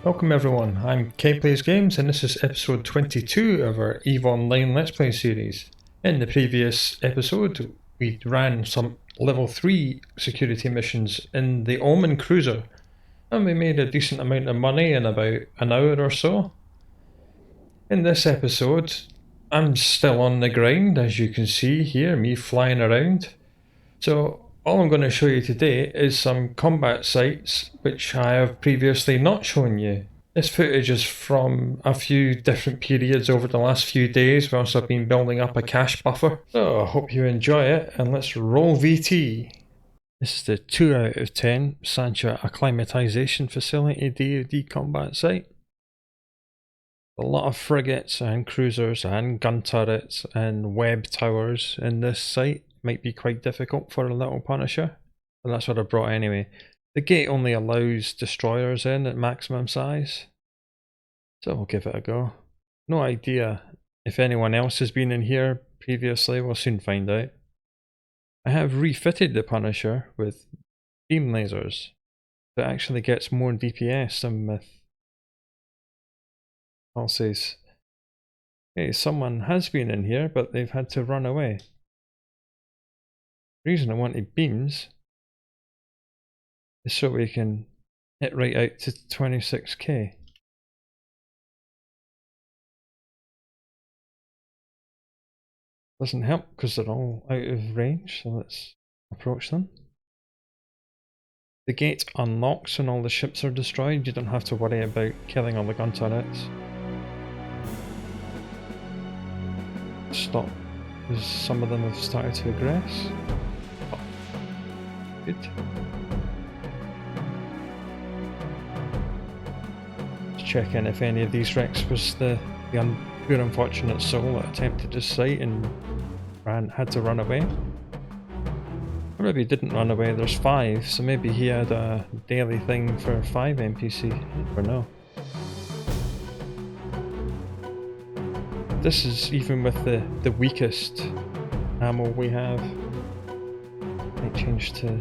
Welcome everyone, I'm K Plays Games and this is episode 22 of our EVE Online Let's Play series. In the previous episode we ran some level 3 security missions in the Omen cruiser and we made a decent amount of money in about an hour or so. In this episode I'm still on the grind, as you can see here, me flying around. So all I'm going to show you today is some combat sites which I have previously not shown you. This footage is from a few different periods over the last few days whilst I've been building up a cache buffer. So I hope you enjoy it and let's roll VT. This is the 2 out of 10 Sansha Acclimatization Facility DoD combat site. A lot of frigates and cruisers and gun turrets and web towers in this site. Might be quite difficult for a little Punisher, but that's what I brought anyway. The gate only allows destroyers in at maximum size, so we'll give it a go. No idea if anyone else has been in here previously, we'll soon find out. I have refitted the Punisher with beam lasers that actually gets more DPS than with pulses. Okay, someone has been in here but they've had to run away. The reason I wanted beams is so we can hit right out to 26k. Doesn't help because they're all out of range, so let's approach them. The gate unlocks when all the ships are destroyed, you don't have to worry about killing all the gun turrets. Stop, because some of them have started to aggress. Good. Let's check in if any of these wrecks was the poor unfortunate soul that attempted this site and had to run away. Or maybe he didn't run away, there's 5, so maybe he had a daily thing for 5 NPC, you never know. This is even with the weakest ammo we have. Might change to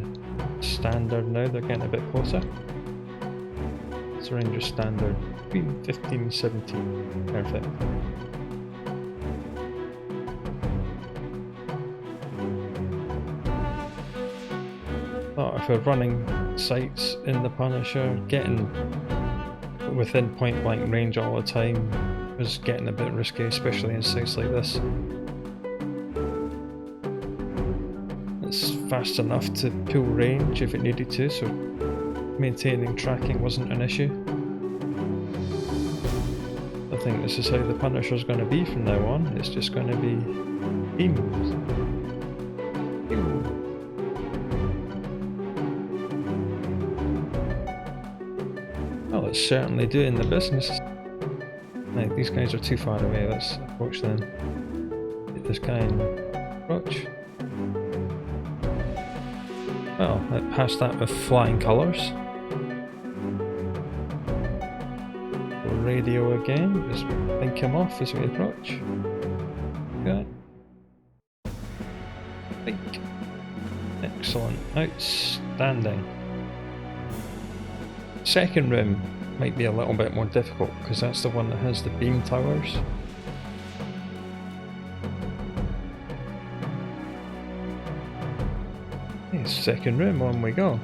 standard now, they're getting a bit closer. It's Ranger standard, between 15 and 17, perfect. Oh, if we're running sights in the Punisher, getting within point blank range all the time is getting a bit risky, especially in sites like this. It's fast enough to pull range if it needed to, so maintaining tracking wasn't an issue. I think this is how the Punisher's going to be from now on, it's just going to be beams. Well, it's certainly doing the business. Right, these guys are too far away, let's approach them. Get this guy and approach. Well, it passed that with flying colours. Radio again, just blink him off as we approach. Okay. Blink. Excellent, outstanding. Second room might be a little bit more difficult because that's the one that has the beam towers. Second room, on we go.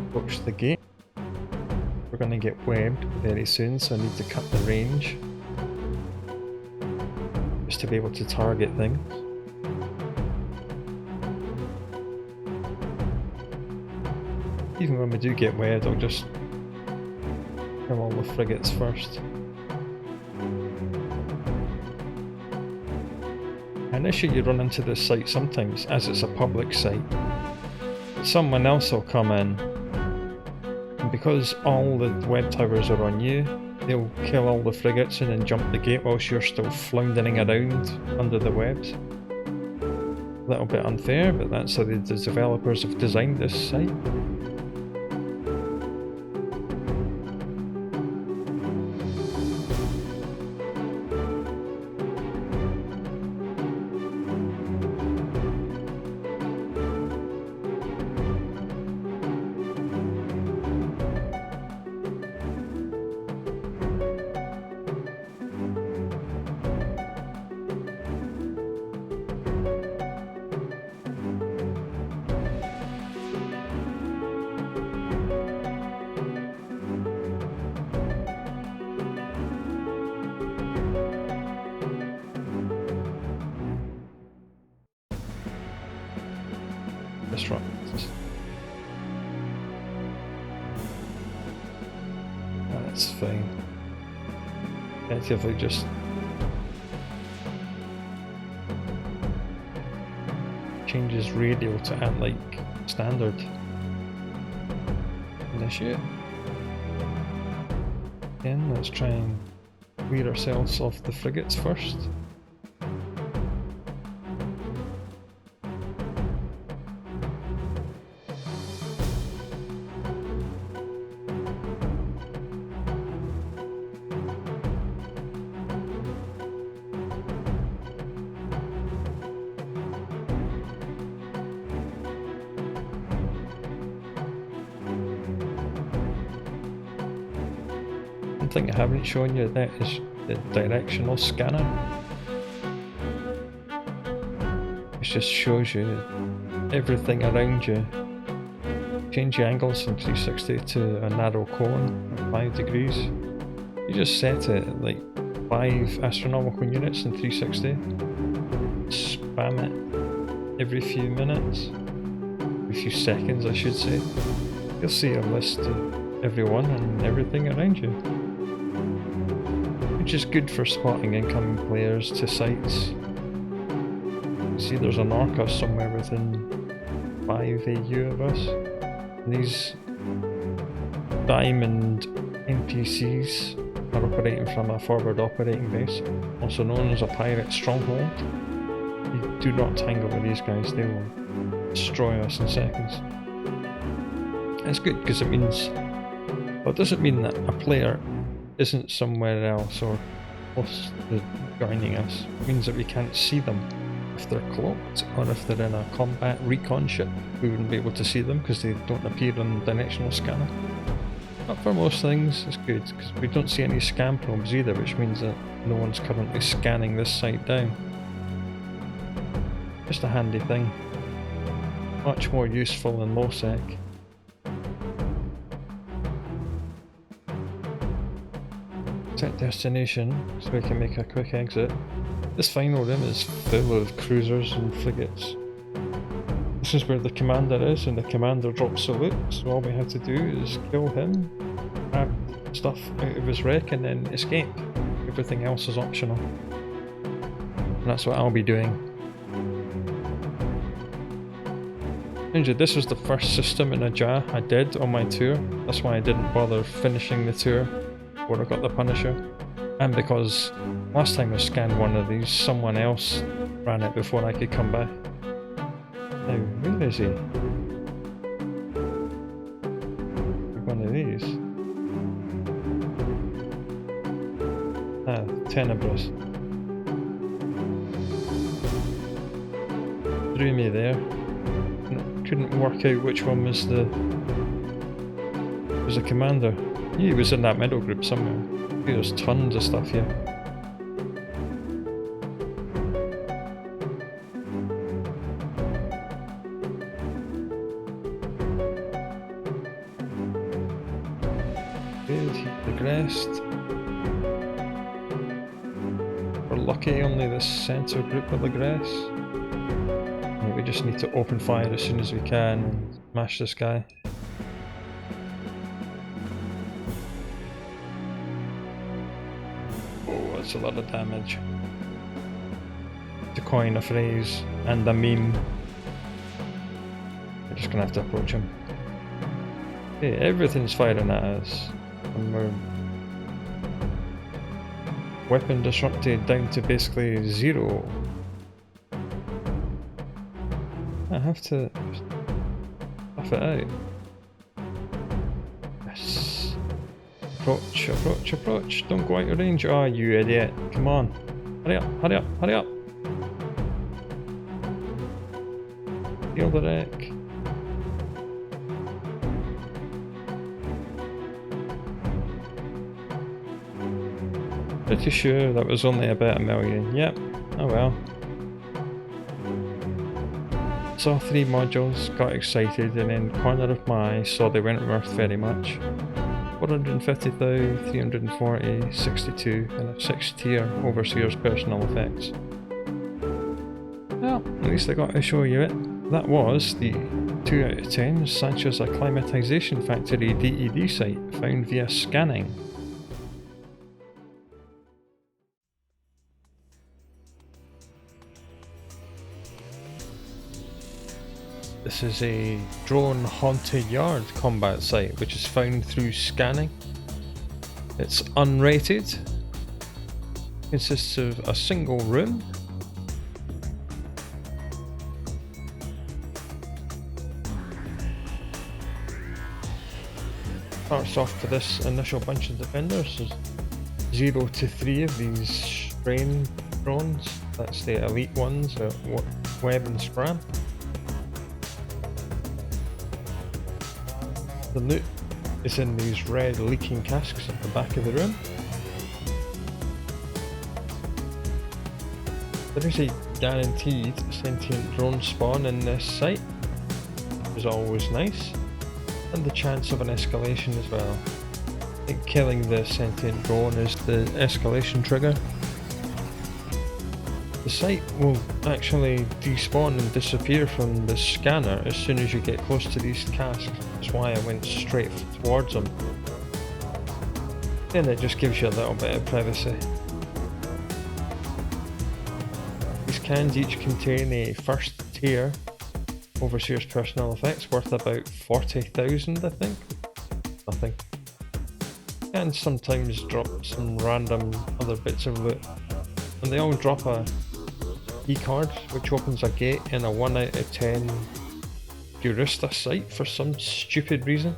Approach the gate. We're going to get webbed very soon, so I need to cut the range just to be able to target things. Even when we do get webbed, I'll just kill all the frigates first. An issue you run into this site sometimes, as it's a public site, someone else will come in, and because all the web towers are on you, they'll kill all the frigates and then jump the gate whilst you're still floundering around under the webs. A little bit unfair, but that's how the developers have designed this site. It's fine. Effectively just changes radio to act like standard. Initiate. Again, let's try and clear ourselves off the frigates first. One thing I haven't shown you that is the directional scanner. It just shows you everything around you. Change your angles from 360 to a narrow cone at 5 degrees. You just set it at like 5 astronomical units in 360. Spam it every few minutes. Every few seconds I should say. You'll see a list of everyone and everything around you. Which is good for spotting incoming players to sites. You see there's an Orca somewhere within 5 AU of us. And these diamond NPCs are operating from a forward operating base, also known as a pirate stronghold. You do not tangle with these guys, they will destroy us in seconds. It's good because it means, well, it doesn't mean that a player isn't somewhere else or close to joining us. It means that we can't see them. If they're cloaked or if they're in a combat recon ship, we wouldn't be able to see them because they don't appear on the directional scanner. But for most things, it's good because we don't see any scan probes either, which means that no one's currently scanning this site down. Just a handy thing. Much more useful in low sec. Set destination so we can make a quick exit. This final room is full of cruisers and frigates. This is where the commander is, and the commander drops salute, so all we have to do is kill him, grab stuff out of his wreck, and then escape. Everything else is optional. And that's what I'll be doing. This was the first system in a jar I did on my tour. That's why I didn't bother finishing the tour before I got the Punisher. And because last time I scanned one of these, someone else ran it before I could come back. Now, where is he? One of these. Ah, Tenebris. Threw me there. Couldn't work out which one was the commander. He was in that middle group somewhere. There's tons of stuff here. Good, he progressed. We're lucky only this centre group will progress. We just need to open fire as soon as we can and smash this guy. Oh, that's a lot of damage. To coin a phrase and a meme. We're just gonna have to approach him. Okay, everything's firing at us. And we're weapon disrupted down to basically 0. I have to stuff it out. Yes. Approach, approach, approach. Don't go out of range. Oh, you idiot. Come on. Hurry up, hurry up, hurry up. Heal the wreck. Pretty sure that was only about 1 million. Yep. Oh well. Saw 3 modules, got excited, and then corner of my eye saw they weren't worth very much. 450 thou, 340, 62, and a 6 tier Overseer's personal effects. Well, at least I got to show you it. That was the 2 out of 10 Sansha's Acclimatization Factory DED site found via scanning. This is a drone haunted yard combat site which is found through scanning. It's unrated, consists of a single room, starts off with this initial bunch of defenders. There's 0 to 3 of these strain drones, that's the elite ones, Web and Scram. The loot is in these red leaking casks at the back of the room. There is a guaranteed sentient drone spawn in this site, which is always nice, and the chance of an escalation as well. I think killing the sentient drone is the escalation trigger. The site will actually despawn and disappear from the scanner as soon as you get close to these casks. That's why I went straight towards them. Then it just gives you a little bit of privacy. These cans each contain a first tier Overseer's personal effects worth about 40,000, I think. Nothing. And sometimes drop some random other bits of loot. And they all drop a key card which opens a gate in a 1 out of 10 Eurista site for some stupid reason.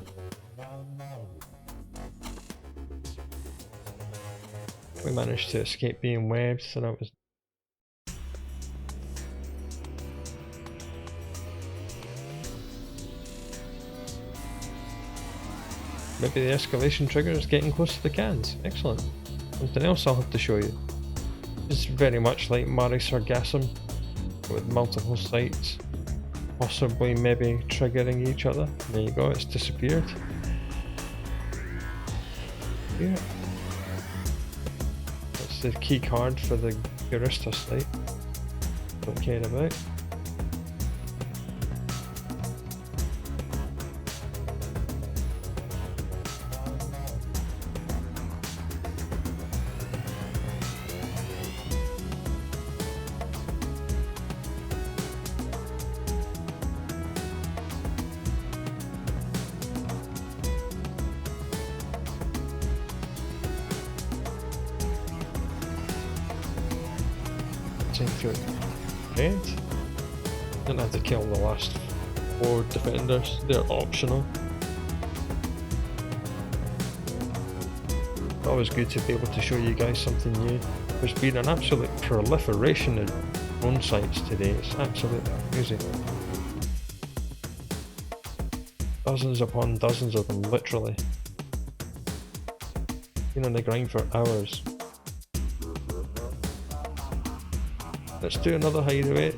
We managed to escape being webbed, so that was... Maybe the escalation trigger is getting close to the cans. Excellent. Something else I'll have to show you. It's very much like Mare Sargassum, with multiple sites, possibly maybe triggering each other. There you go, it's disappeared. Yeah. That's the key card for the Eurista site. Don't care about. Dead. Didn't have to kill the last 4 defenders, they're optional. It's always good to be able to show you guys something new. There's been an absolute proliferation of drone sites today, it's absolutely crazy. Dozens upon dozens of them, literally. Been on the grind for hours. Let's do another hideaway.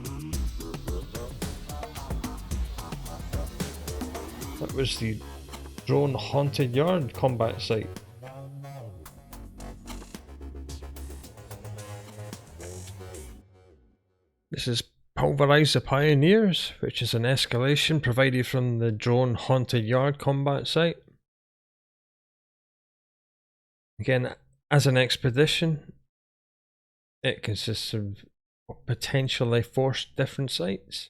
That was the drone haunted yard combat site. This is Pulverize The Pioneers, which is an escalation provided from the drone haunted yard combat site. Again, as an expedition, it consists of potentially 4 different sites.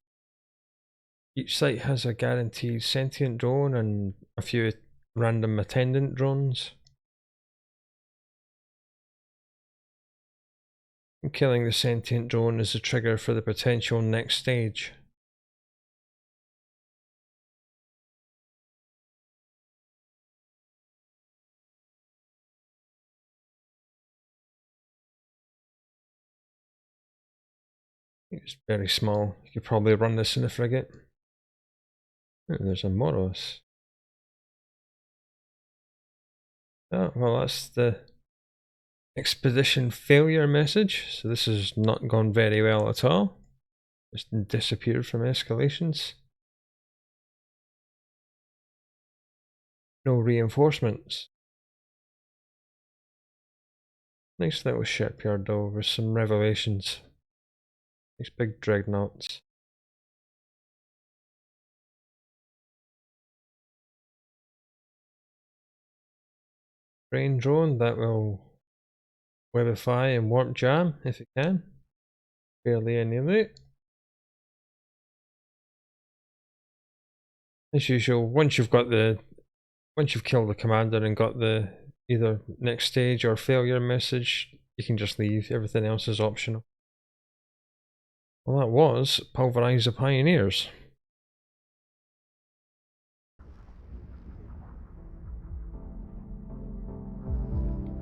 Each site has a guaranteed sentient drone and a few random attendant drones. And killing the sentient drone is the trigger for the potential next stage. It's very small. You could probably run this in a frigate. Oh, there's a Moros. Oh, well, that's the expedition failure message. So this has not gone very well at all. Just disappeared from escalations. No reinforcements. Nice little shipyard though, with some revelations. These big dreadnoughts. Brain drone that will webify and warp jam if it can. Barely any loot. As usual, once you've killed the commander and got the either next stage or failure message, you can just leave. Everything else is optional. Well, that was Pulverize the Pioneers.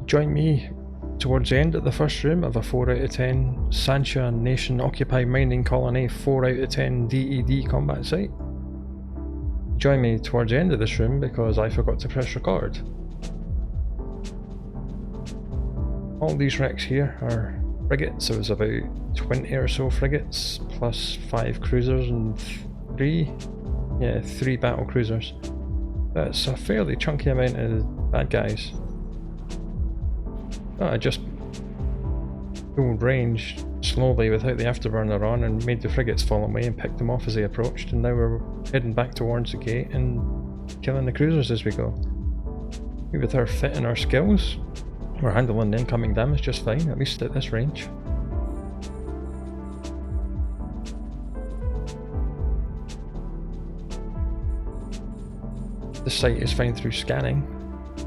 Join me towards the end of the first room of a 4 out of 10 Sansha Nation Occupied Mining Colony 4 out of 10 DED combat site. Join me towards the end of this room because I forgot to press record. All these wrecks here are frigates. There was about 20 or so frigates, plus 5 cruisers and 3 battle cruisers. That's a fairly chunky amount of bad guys. I just pulled range slowly without the afterburner on and made the frigates fall away and picked them off as they approached, and now we're heading back towards the gate and killing the cruisers as we go. With our fit and our skills, we're handling the incoming damage just fine, at least at this range. This site is fine through scanning.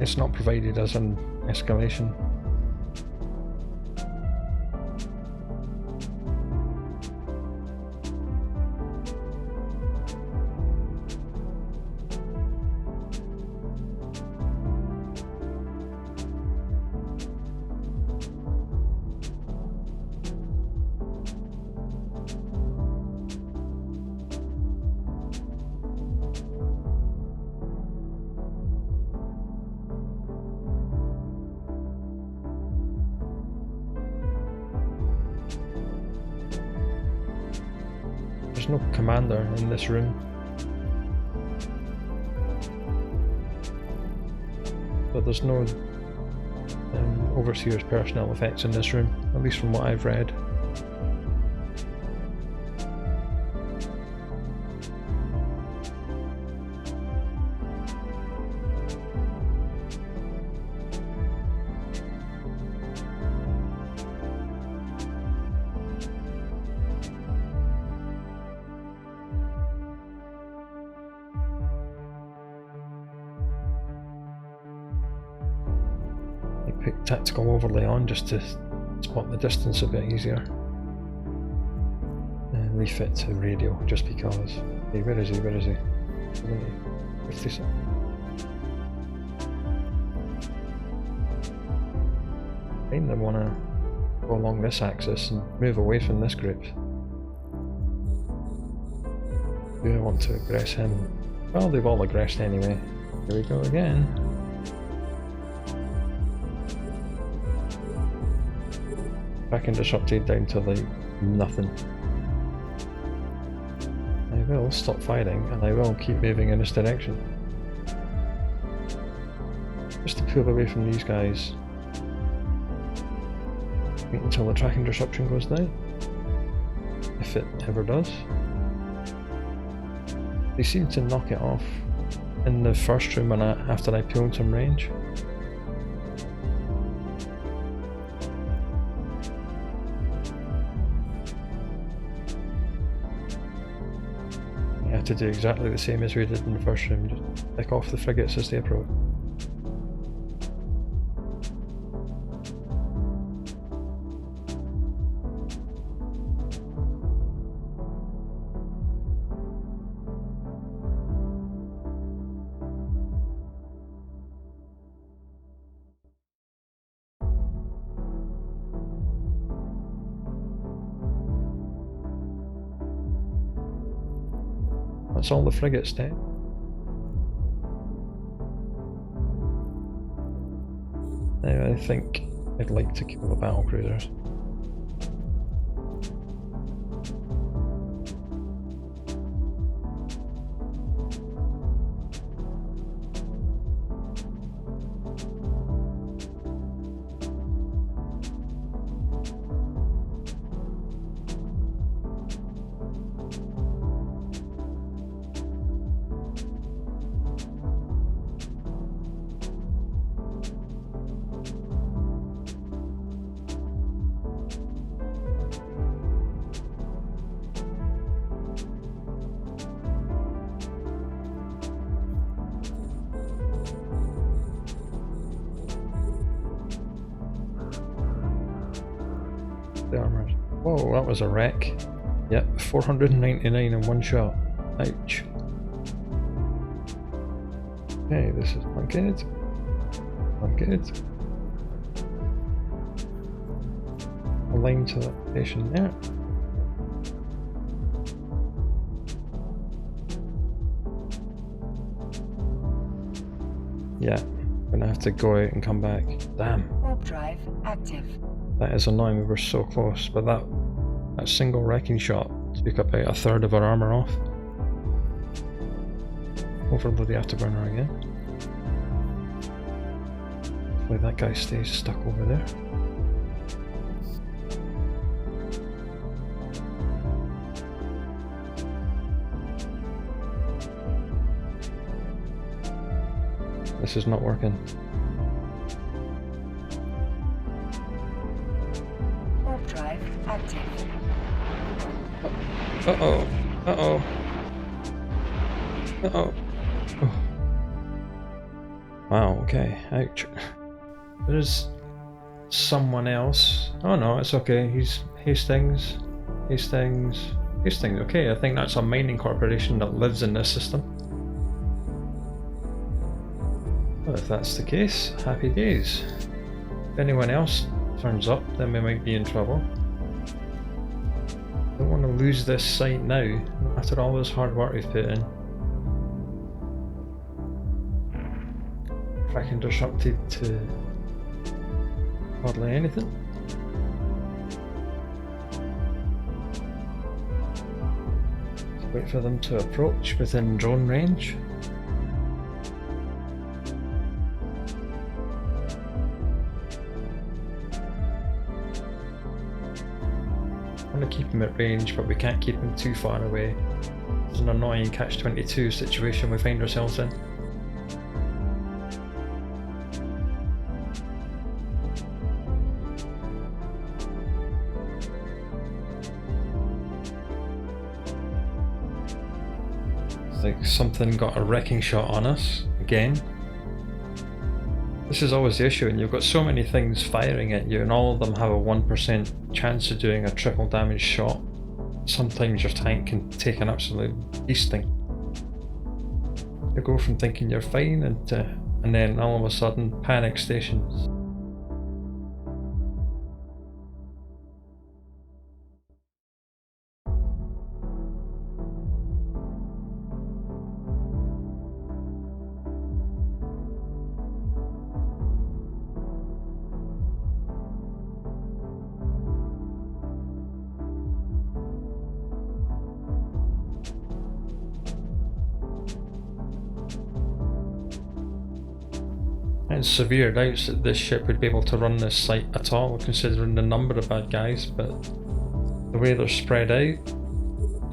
It's not provided as an escalation. There's no commander in this room. But there's no overseer's personnel effects in this room, at least from what I've read. Put tactical overlay on just to spot the distance a bit easier. And refit to radio just because. Hey, where is he? 56. I kind of want to go along this axis and move away from this group. Do I want to aggress him? Well, they've all aggressed anyway. Here we go again. Back and disrupted down to like nothing. I will stop fighting and I will keep moving in this direction. Just to pull away from these guys. Wait until the tracking disruption goes down. If it ever does. They seem to knock it off in the first room after I pulled some range. To do exactly the same as we did in the first room, just pick off the frigates as they approach. That's all the frigates dead. Now I think I'd like to kill the battle cruisers. Whoa, that was a wreck. Yep, 499 in one shot. Ouch. Okay, this is not good. Not good. Align to that station there. Yeah, I'm gonna have to go out and come back. Damn. Warp drive active. That is annoying, we were so close, but that single wrecking shot took about a third of our armour off. Overload the afterburner again. Hopefully that guy stays stuck over there. This is not working. Warp drive active. Uh-oh. Uh-oh. Uh-oh. Oh. Wow, okay. Ouch. There's someone else. Oh no, it's okay. He's Hastings. Hastings. Hastings, okay. I think that's a mining corporation that lives in this system. Well, if that's the case, happy days. If anyone else turns up, then we might be in trouble. Don't want to lose this site now, after all this hard work we've put in. Tracking disrupted to hardly anything. Let's wait for them to approach within drone range. I want to keep him at range, but we can't keep him too far away. It's an annoying catch-22 situation we find ourselves in. It's like something got a wrecking shot on us, again. This is always the issue, and you've got so many things firing at you and all of them have a 1% chance of doing a triple damage shot. Sometimes your tank can take an absolute beasting. You go from thinking you're fine and then all of a sudden panic stations. It's severe doubts that this ship would be able to run this site at all, considering the number of bad guys, but the way they're spread out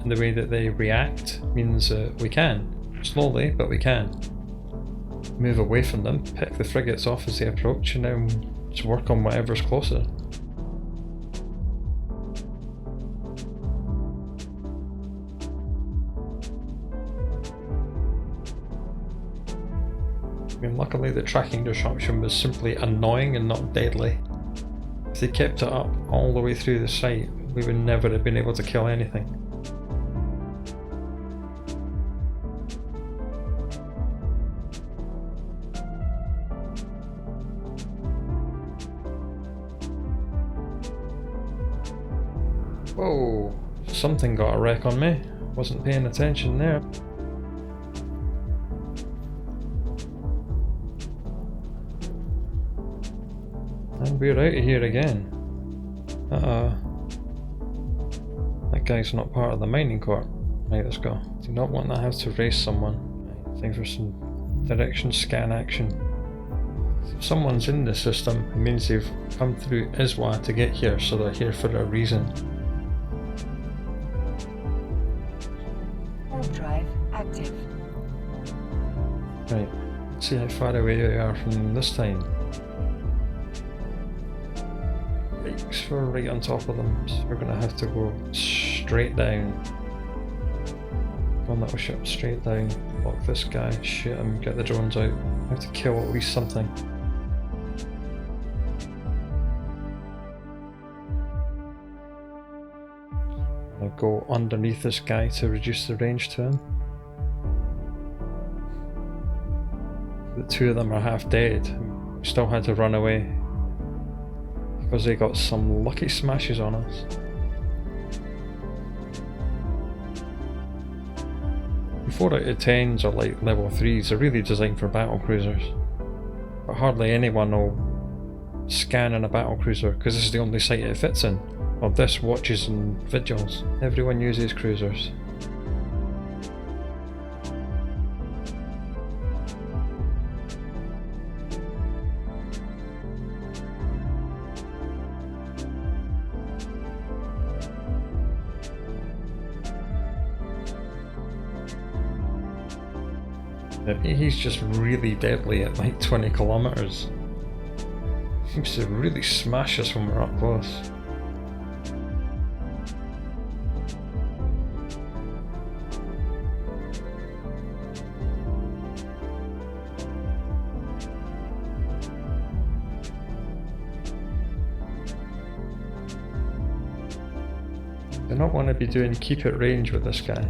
and the way that they react means we can. Slowly, but we can. Move away from them, pick the frigates off as they approach, and then just work on whatever's closer. I mean, luckily the tracking disruption was simply annoying and not deadly. If they kept it up all the way through the site, we would never have been able to kill anything. Whoa, something got a wreck on me. Wasn't paying attention there. And we're out of here again. That guy's not part of the mining corp. Right, let's go. Do not want to have to race someone. Right, time for some direction scan action. If someone's in the system, it means they've come through Iswa to get here, so they're here for a reason. Warp drive active. Right, let's see how far away we are from them this time. Yikes, we're right on top of them, so we're gonna have to go straight down. Go on, little ship, straight down. Block this guy, shoot him, get the drones out. We have to kill at least something. go underneath this guy to reduce the range to him. The two of them are half dead. We still had to run away because they got some lucky smashes on us. The 4 out of 10s are like level 3s, they're really designed for battle cruisers. But hardly anyone will scan in a battle cruiser because this is the only site it fits in. Well, this, watches and vigils. Everyone uses cruisers. He's just really deadly at like 20 kilometers. He seems to really smash us when we're up close. Do not want to be doing keep at range with this guy.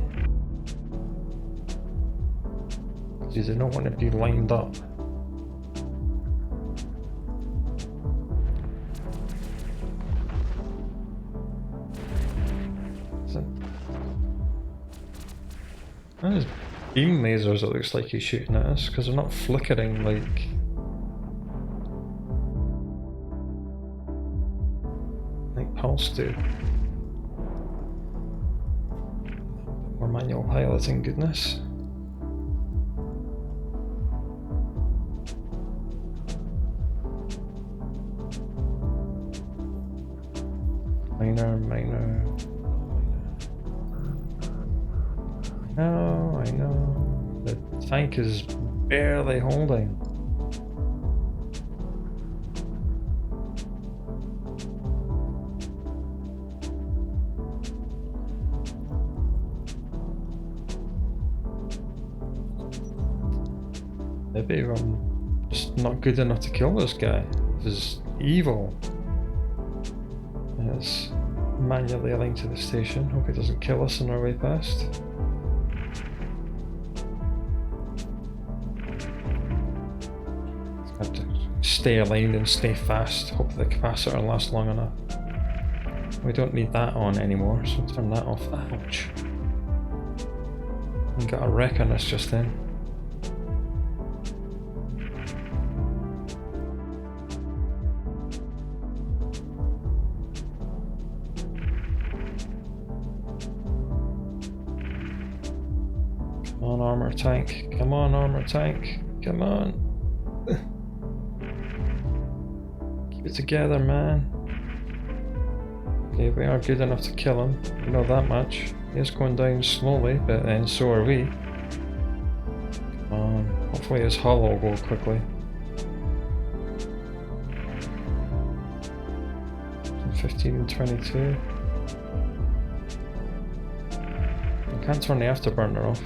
You do not want to be lined up. Those beam lasers, it looks like he's shooting at us because they're not flickering like pulse do. More manual piloting goodness. Minor. I know. The tank is barely holding. Maybe I'm just not good enough to kill this guy. This is evil. Let's manually align to the station. Hope he doesn't kill us on our way past. Have to stay aligned and stay fast. Hope the capacitor lasts long enough. We don't need that on anymore, so turn that off. Ouch. We got a wreck on us just then. Come on, armor tank. Come on, armor tank. Come on. Keep it together, man. Okay, we are good enough to kill him. We know that much. He is going down slowly, but then so are we. Come on. Hopefully his hull will go quickly. 15 and 22. I can't turn the afterburner off.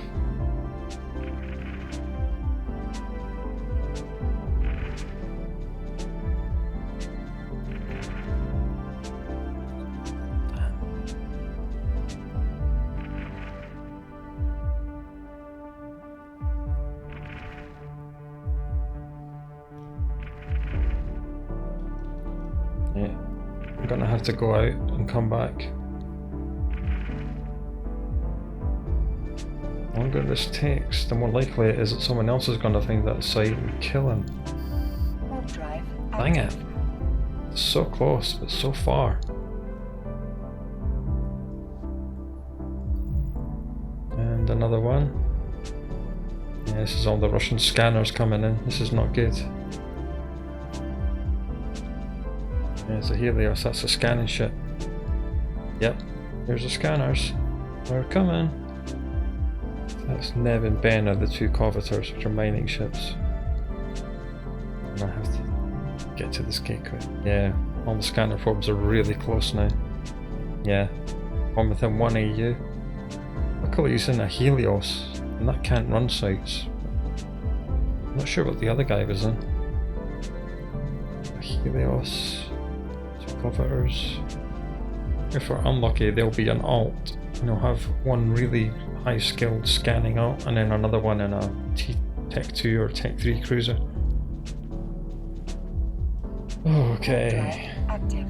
Yeah, I'm gonna have to go out and come back. The longer this takes, the more likely it is that someone else is gonna find that site and kill him. Dang it! It's so close, but so far. And another one. Yeah, this is all the Russian scanners coming in. This is not good. There's a Helios, that's a scanning ship. Yep, here's the scanners. They're coming. That's Nev and Ben are the two Covetors, which are mining ships. And I have to get to this gateway. Yeah, all the scanner probes are really close now. Yeah, one within 1 AU. Luckily he's in a Helios, and that can't run sites. I'm not sure what the other guy was in. A Helios. Covetors. If we're unlucky, they'll be an alt, And I'll have one really high skilled scanning out and then another one in a Tech 2 or Tech 3 cruiser. Okay. Active.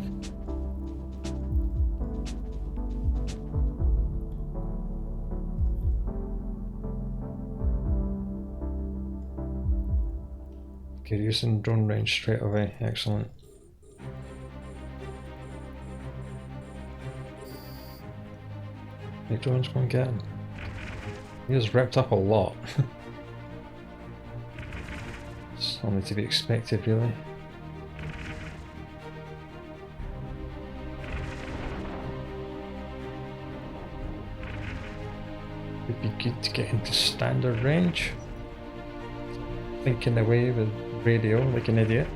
Okay, using drone range straight away. Excellent. Hey, drones, go and get him. He has ripped up a lot. It's only to be expected, really. Would be good to get into standard range. Thinking away with radio like an idiot.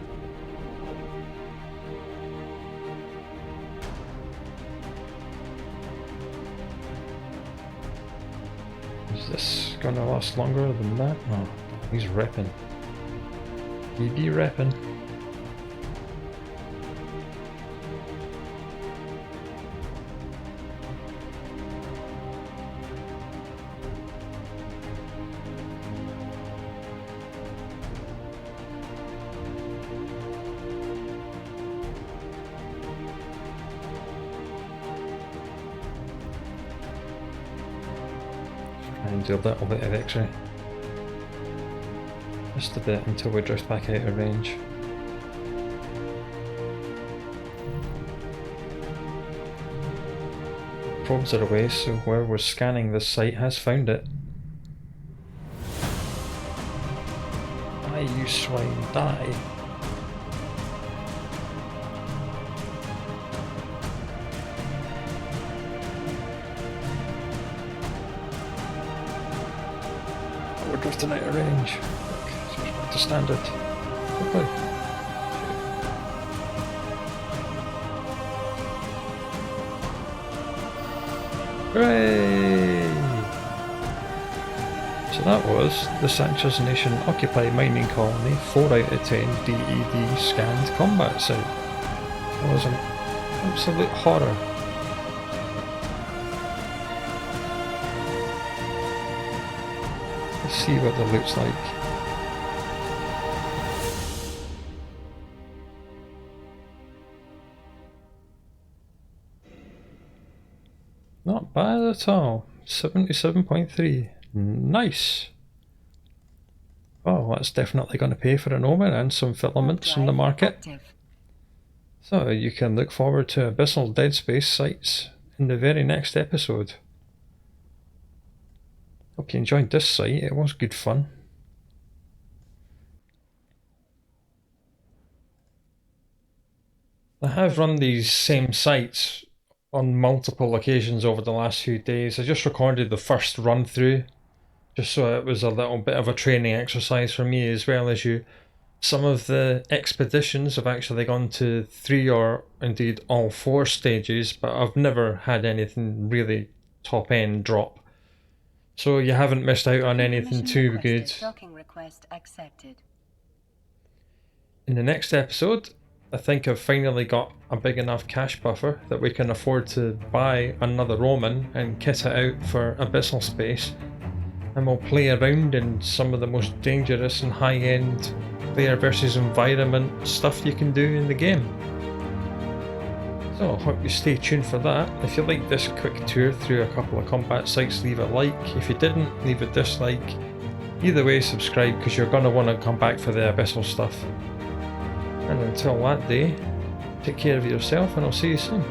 Is this gonna last longer than that? Oh, he's repping. He be repping. And do a little bit of X-ray. Just a bit until we drift back out of range. Probes are away, so whoever was scanning this site has found it. Die, you swine, die! We're drifting out of range. So back to standard. Quickly. Hooray! So that was the Sansha's Nation Occupied Mining Colony 4 out of 10 DED scanned combat site. It was an absolute horror. Let's see what that looks like. Not bad at all. 77.3. Nice. Oh, that's definitely going to pay for an omen and some filaments in the market. Active. So you can look forward to abyssal dead space sites in the very next episode. Hope you enjoyed this site, it was good fun. I have run these same sites on multiple occasions over the last few days. I just recorded the first run through, just so it was a little bit of a training exercise for me as well as you. Some of the expeditions have actually gone to 3 or indeed all 4 stages, but I've never had anything really top end drop. So you haven't missed out on anything too good. Docking request accepted. In the next episode, I think I've finally got a big enough cash buffer that we can afford to buy another Roman and kit it out for abyssal space. And we'll play around in some of the most dangerous and high-end player versus environment stuff you can do in the game. So I hope you stay tuned for that. If you liked this quick tour through a couple of combat sites, leave a like. If you didn't, leave a dislike. Either way, subscribe because you're going to want to come back for the abyssal stuff. And until that day, take care of yourself and I'll see you soon.